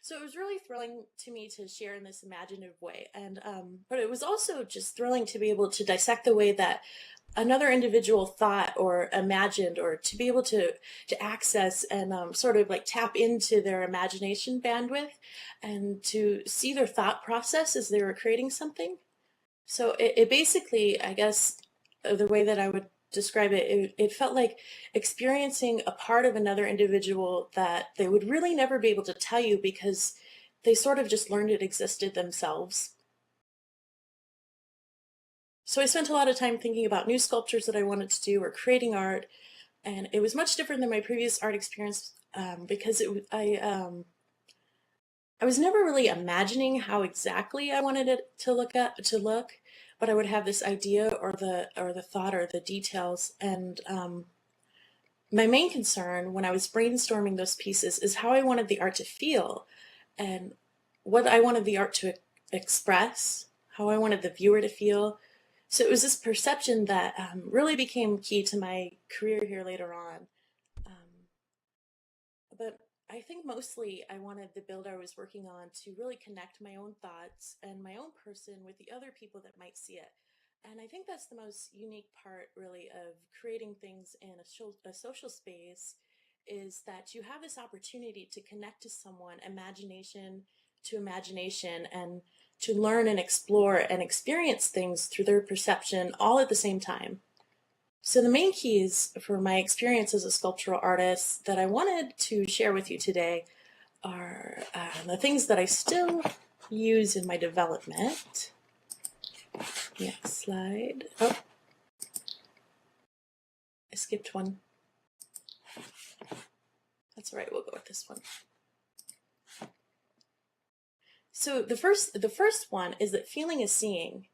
So it was really thrilling to me to share in this imaginative way, and but it was also just thrilling to be able to dissect the way that another individual thought or imagined, or to be able to access and sort of like tap into their imagination bandwidth and to see their thought process as they were creating something. So it basically, I guess, the way that I would describe it felt like experiencing a part of another individual that they would really never be able to tell you because they sort of just learned it existed themselves. So I spent a lot of time thinking about new sculptures that I wanted to do or creating art, and it was much different than my previous art experience because I was never really imagining how exactly I wanted it to look, but I would have this idea or the thought or the details. And my main concern when I was brainstorming those pieces is how I wanted the art to feel and what I wanted the art to express, how I wanted the viewer to feel. So it was this perception that really became key to my career here later on. Um, but I think mostly I wanted the build I was working on to really connect my own thoughts and my own person with the other people that might see it. And I think that's the most unique part, really, of creating things in a social space is that you have this opportunity to connect to someone, imagination to imagination, and to learn and explore and experience things through their perception all at the same time. So the main keys for my experience as a sculptural artist that I wanted to share with you today are the things that I still use in my development. Next slide. Oh, I skipped one. That's all right, we'll go with this one. So the first one is that feeling is seeing.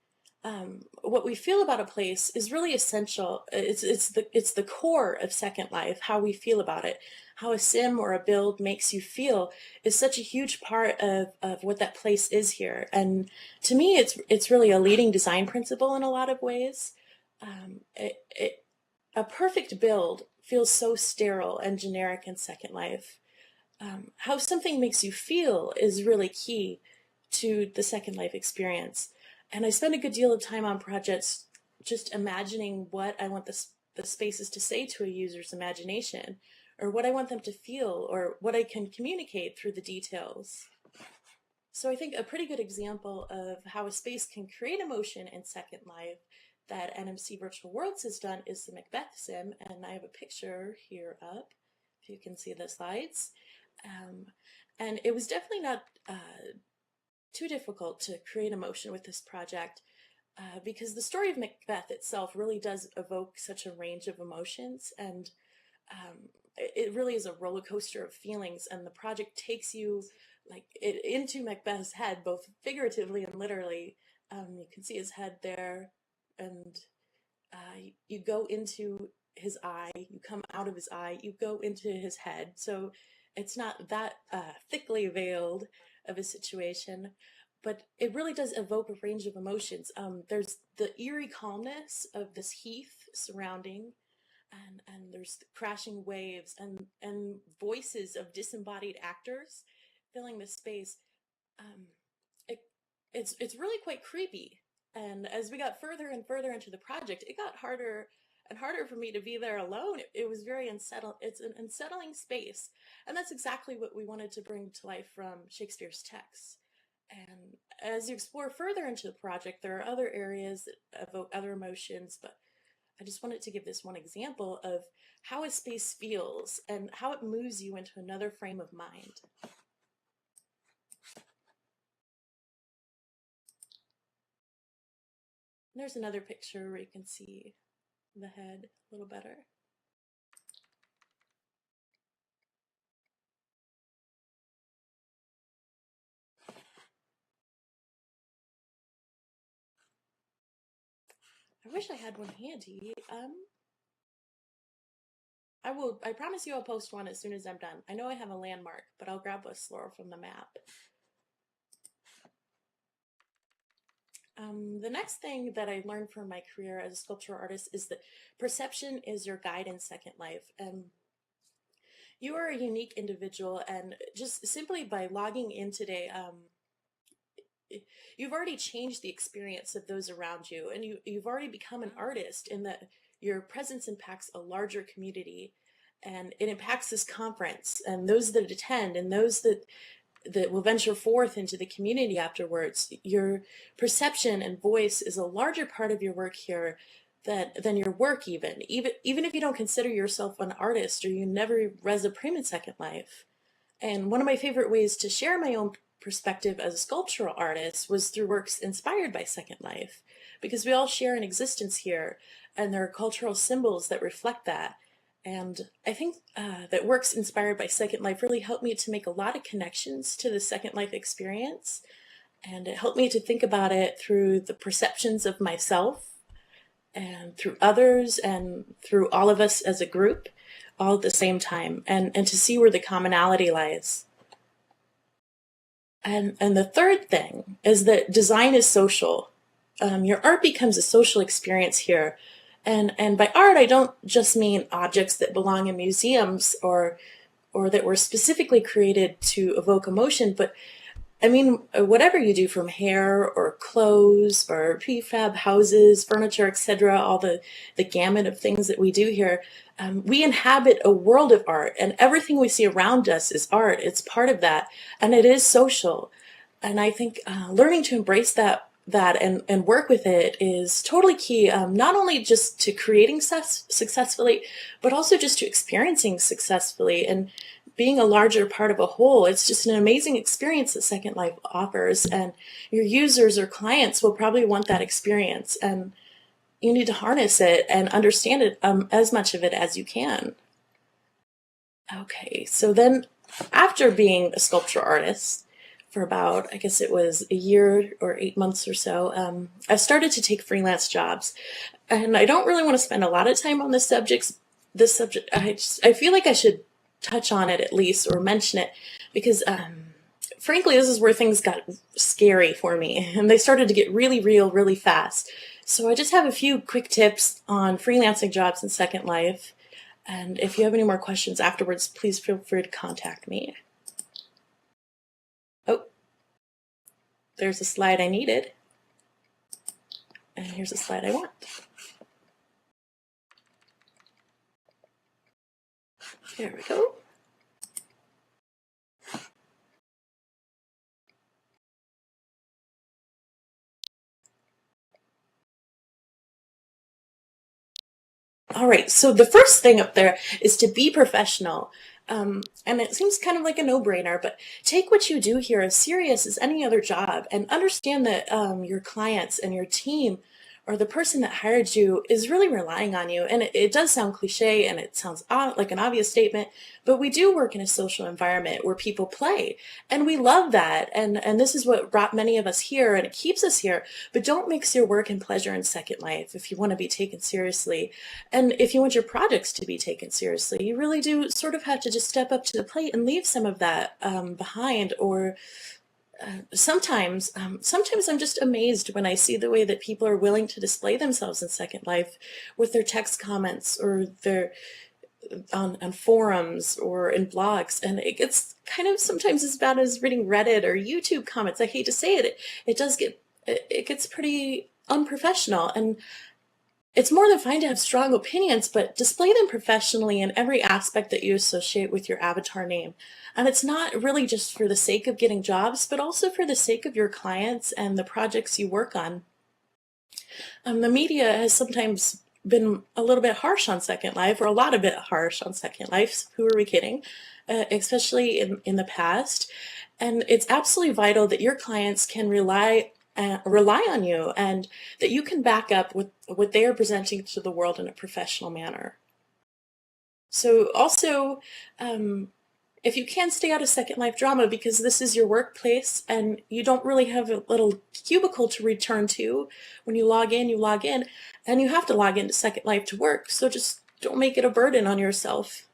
What we feel about a place is really essential. It's the core of Second Life. How we feel about it, how a sim or a build makes you feel, is such a huge part of what that place is here. And to me, it's really a leading design principle in a lot of ways. A perfect build feels so sterile and generic in Second Life. How something makes you feel is really key to the Second Life experience. And I spend a good deal of time on projects just imagining what I want the spaces to say to a user's imagination, or what I want them to feel, or what I can communicate through the details. So I think a pretty good example of how a space can create emotion in Second Life that NMC Virtual Worlds has done is the Macbeth sim, and I have a picture here up, if you can see the slides. And it was definitely not too difficult to create emotion with this project because the story of Macbeth itself really does evoke such a range of emotions, and it really is a roller coaster of feelings, and the project takes you into Macbeth's head, both figuratively and literally. You can see his head there, and you go into his eye, you come out of his eye, you go into his head. So it's not that thickly veiled of a situation, but it really does evoke a range of emotions. There's the eerie calmness of this heath surrounding, and there's the crashing waves and voices of disembodied actors filling the space. Um, it, it's really quite creepy. And as we got further and further into the project, it got harder and harder for me to be there alone. It was very unsettled. It's an unsettling space, and that's exactly what we wanted to bring to life from Shakespeare's texts. And as you explore further into the project, there are other areas that evoke other emotions, but I just wanted to give this one example of how a space feels and how it moves you into another frame of mind. And there's another picture where you can see the head a little better. I wish I had one handy. I promise you I'll post one as soon as I'm done. I know I have a landmark, but I'll grab a slur from the map. The next thing that I learned from my career as a sculptural artist is that perception is your guide in Second Life. You are a unique individual, and just simply by logging in today, you've already changed the experience of those around you, and you've already become an artist in that your presence impacts a larger community, and it impacts this conference and those that attend and those that will venture forth into the community afterwards. Your perception and voice is a larger part of your work here than your work, even if you don't consider yourself an artist or you never res a prima in Second Life. And one of my favorite ways to share my own perspective as a sculptural artist was through works inspired by Second Life, because we all share an existence here, and there are cultural symbols that reflect that. And I think that works inspired by Second Life really helped me to make a lot of connections to the Second Life experience. And it helped me to think about it through the perceptions of myself and through others and through all of us as a group, all at the same time, and to see where the commonality lies. And the third thing is that design is social. Your art becomes a social experience here. And by art, I don't just mean objects that belong in museums or that were specifically created to evoke emotion, but I mean, whatever you do, from hair or clothes or prefab houses, furniture, etc., all the gamut of things that we do here, we inhabit a world of art, and everything we see around us is art. It's part of that, and it is social. And I think learning to embrace that and work with it is totally key, not only just to creating successfully, but also just to experiencing successfully and being a larger part of a whole. It's just an amazing experience that Second Life offers, and your users or clients will probably want that experience, and you need to harness it and understand it, as much of it as you can. Okay, so then after being a sculpture artist for about, I guess it was a year or 8 months or so, I started to take freelance jobs. And I don't really want to spend a lot of time on this subject. I feel like I should touch on it at least, or mention it, because frankly, this is where things got scary for me, and they started to get really real really fast. So I just have a few quick tips on freelancing jobs in Second Life, and if you have any more questions afterwards, please feel free to contact me. Oh, there's a slide I needed, and here's a slide I want. There we go. All right, so the first thing up there is to be professional. And it seems kind of like a no-brainer, but take what you do here as serious as any other job, and understand that your clients and your team, or the person that hired you, is really relying on you. And it does sound cliche, and it sounds like an obvious statement, but we do work in a social environment where people play, and we love that. And this is what brought many of us here, and it keeps us here. But don't mix your work and pleasure in Second Life if you want to be taken seriously. And if you want your projects to be taken seriously, you really do sort of have to just step up to the plate and leave some of that behind. Or sometimes I'm just amazed when I see the way that people are willing to display themselves in Second Life with their text comments, or their on forums or in blogs, and it gets kind of sometimes as bad as reading Reddit or YouTube comments. I hate to say it, it gets pretty unprofessional, and it's more than fine to have strong opinions, but display them professionally in every aspect that you associate with your avatar name. And it's not really just for the sake of getting jobs, but also for the sake of your clients and the projects you work on. The media has sometimes been a little bit harsh on Second Life, or a lot of it harsh on Second Life. Who are we kidding? Especially in the past. And it's absolutely vital that your clients can rely on you, and that you can back up with what they are presenting to the world in a professional manner. So also, if you can, stay out of Second Life drama, because this is your workplace and you don't really have a little cubicle to return to. When you log in, and you have to log into Second Life to work. So just don't make it a burden on yourself.